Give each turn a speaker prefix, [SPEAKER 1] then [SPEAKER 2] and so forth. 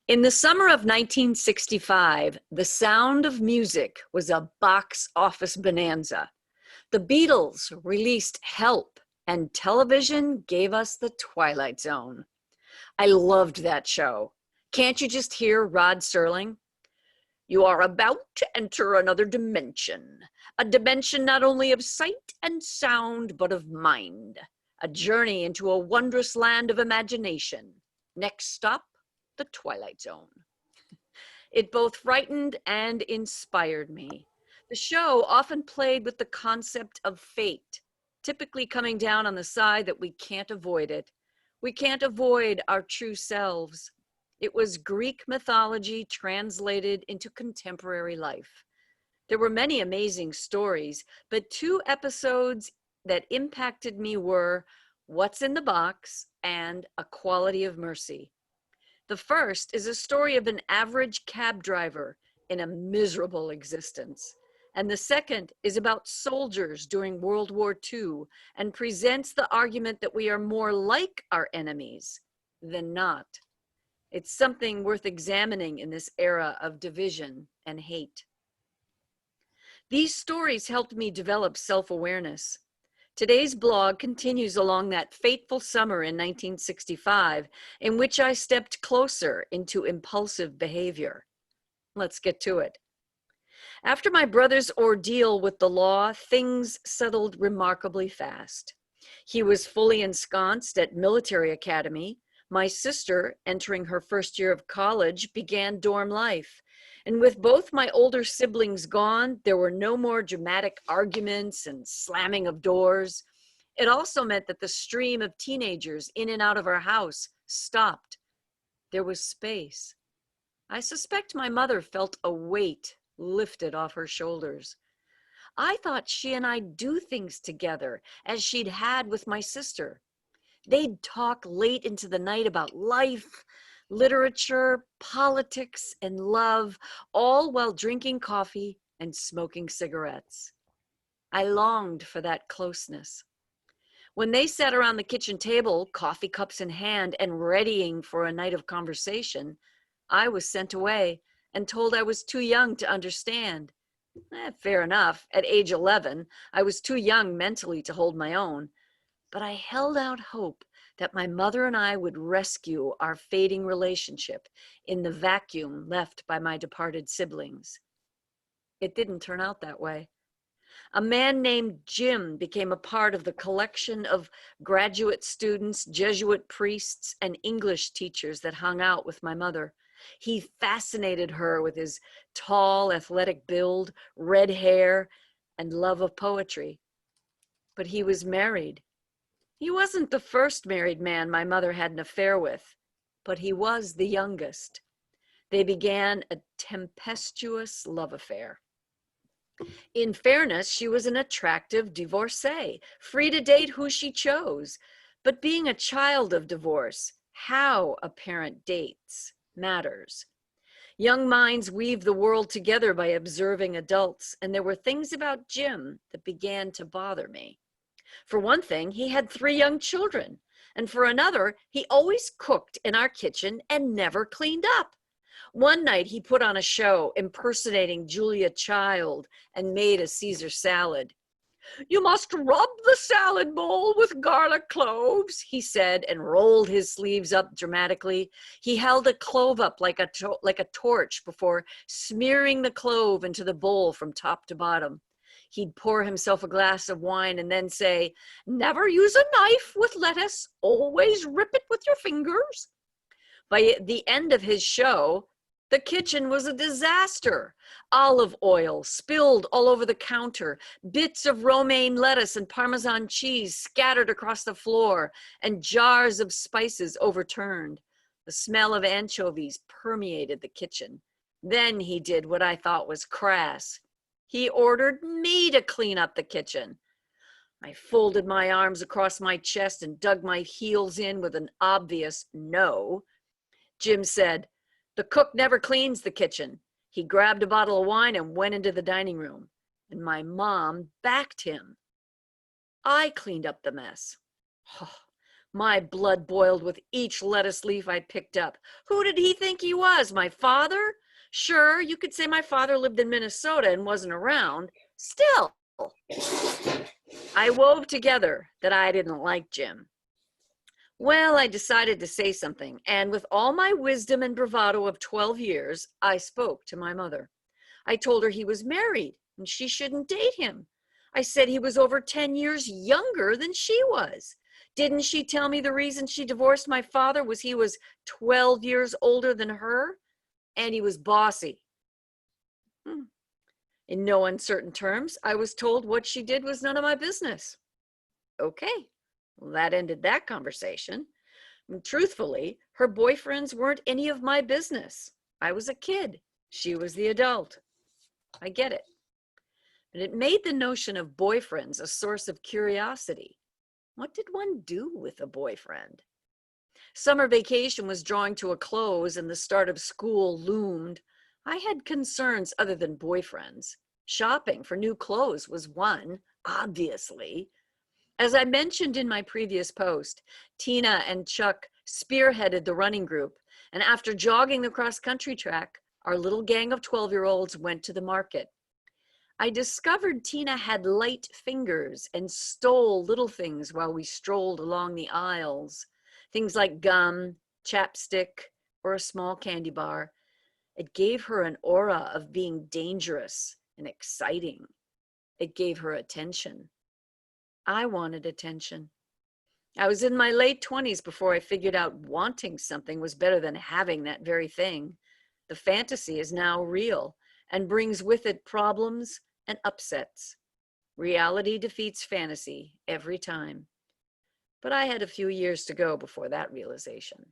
[SPEAKER 1] In the summer of 1965, The Sound of Music was a box office bonanza. The Beatles released Help, and television gave us The Twilight Zone. I loved that show. Can't you just hear Rod Serling? You are about to enter another dimension, a dimension not only of sight and sound, but of mind, a journey into a wondrous land of imagination. Next stop, The Twilight Zone. It both frightened and inspired me. The show often played with the concept of fate, typically coming down on the side that we can't avoid it. We can't avoid our true selves. It was Greek mythology translated into contemporary life. There were many amazing stories, but two episodes that impacted me were What's in the Box and A Quality of Mercy. The first is a story of an average cab driver in a miserable existence. And the second is about soldiers during World War II and presents the argument that we are more like our enemies than not. It's something worth examining in this era of division and hate. These stories helped me develop self-awareness. Today's blog continues along that fateful summer in 1965, in which I stepped closer into impulsive behavior. Let's get to it. After my brother's ordeal with the law, things settled remarkably fast. He was fully ensconced at military academy. My sister, entering her first year of college, began dorm life. And with both my older siblings gone, there were no more dramatic arguments and slamming of doors. It also meant that the stream of teenagers in and out of our house stopped. There was space. I suspect my mother felt a weight lifted off her shoulders. I thought she and I'd do things together, as she'd had with my sister. They'd talk late into the night about life, literature, politics, and love, all while drinking coffee and smoking cigarettes. I longed for that closeness. When they sat around the kitchen table, coffee cups in hand and readying for a night of conversation, I was sent away and told I was too young to understand. Fair enough. At age 11, I was too young mentally to hold my own. But I held out hope that my mother and I would rescue our fading relationship in the vacuum left by my departed siblings. It didn't turn out that way. A man named Jim became a part of the collection of graduate students, Jesuit priests, and English teachers that hung out with my mother. He fascinated her with his tall, athletic build, red hair, and love of poetry. But he was married. He wasn't the first married man my mother had an affair with, but he was the youngest. They began a tempestuous love affair. In fairness, she was an attractive divorcee, free to date who she chose. But being a child of divorce, how a parent dates matters. Young minds weave the world together by observing adults, and there were things about Jim that began to bother me. For one thing, he had 3 young children, and for another, he always cooked in our kitchen and never cleaned up. One night, he put on a show impersonating Julia Child and made a Caesar salad. "You must rub the salad bowl with garlic cloves," he said, and rolled his sleeves up dramatically. He held a clove up like a torch before smearing the clove into the bowl from top to bottom. He'd pour himself a glass of wine and then say, "Never use a knife with lettuce, always rip it with your fingers." By the end of his show, the kitchen was a disaster. Olive oil spilled all over the counter, bits of romaine lettuce and Parmesan cheese scattered across the floor, and jars of spices overturned. The smell of anchovies permeated the kitchen. Then he did what I thought was crass. He ordered me to clean up the kitchen. I folded my arms across my chest and dug my heels in with an obvious no. Jim said, "The cook never cleans the kitchen." He grabbed a bottle of wine and went into the dining room, and my mom backed him. I cleaned up the mess. Oh, My blood boiled with each lettuce leaf I picked up. Who did he think he was? My father? Sure, you could say my father lived in Minnesota and wasn't around. Still, I wove together that I didn't like Jim. Well, I decided to say something, and with all my wisdom and bravado of 12 years, I spoke to my mother. I told her he was married and she shouldn't date him. I said he was over 10 years younger than she was. Didn't she tell me the reason she divorced my father was he was 12 years older than her and he was bossy? In no uncertain terms, I was told what she did was none of my business. Okay, well, that ended that conversation. And truthfully, her boyfriends weren't any of my business. I was a kid. She was the adult. I get it. But it made the notion of boyfriends a source of curiosity. What did one do with a boyfriend? Summer vacation was drawing to a close and the start of school loomed. I had concerns other than boyfriends. Shopping for new clothes was one, obviously. As I mentioned in my previous post, Tina and Chuck spearheaded the running group, and after jogging the cross-country track, our little gang of 12-year-olds went to the market. I discovered Tina had light fingers and stole little things while we strolled along the aisles. Things like gum, chapstick, or a small candy bar. It gave her an aura of being dangerous and exciting. It gave her attention. I wanted attention. I was in my late 20s before I figured out wanting something was better than having that very thing. The fantasy is now real and brings with it problems and upsets. Reality defeats fantasy every time. But I had a few years to go before that realization.